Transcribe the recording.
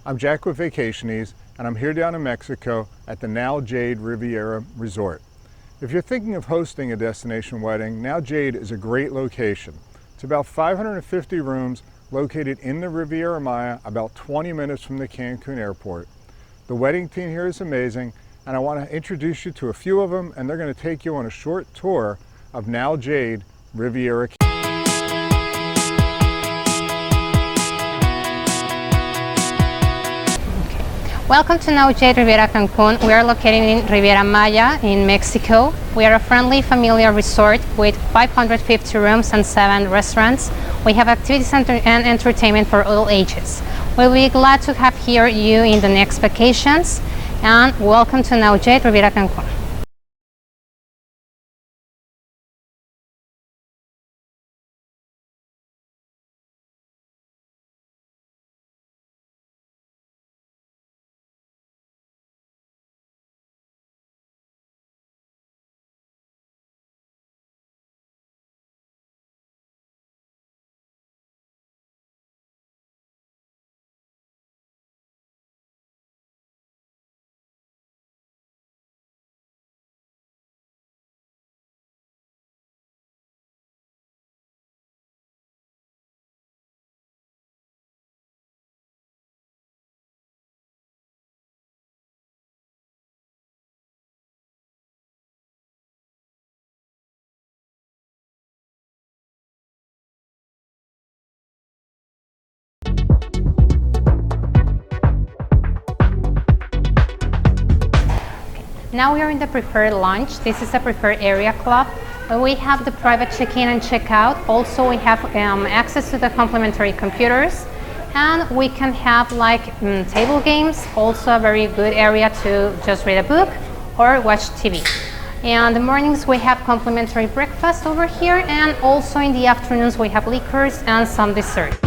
I'm Jack with Vacationese, and I'm here down in Mexico at the Now Jade Riviera Resort. If you're thinking of hosting a destination wedding, Now Jade is a great location. It's about 550 rooms located in the Riviera Maya, about 20 minutes from the Cancun airport. The wedding team here is amazing, and I want to introduce you to a few of them, and they're going to take you on a short tour of Now Jade Riviera Cancun. Welcome to Now Jade Riviera Cancun. We are located in Riviera Maya in Mexico. We are a friendly, familiar resort with 550 rooms and 7 restaurants. We have activities and entertainment for all ages. We'll be glad to have here you in the next vacations, and welcome to Now Jade Riviera Cancun. Now we are in the preferred lounge. This is a preferred area club. We have the private check-in and check-out. Also, we have access to the complimentary computers, and we can have like table games. Also, a very good area to just read a book or watch TV. In the mornings, we have complimentary breakfast over here, and also in the afternoons, we have liquors and some dessert.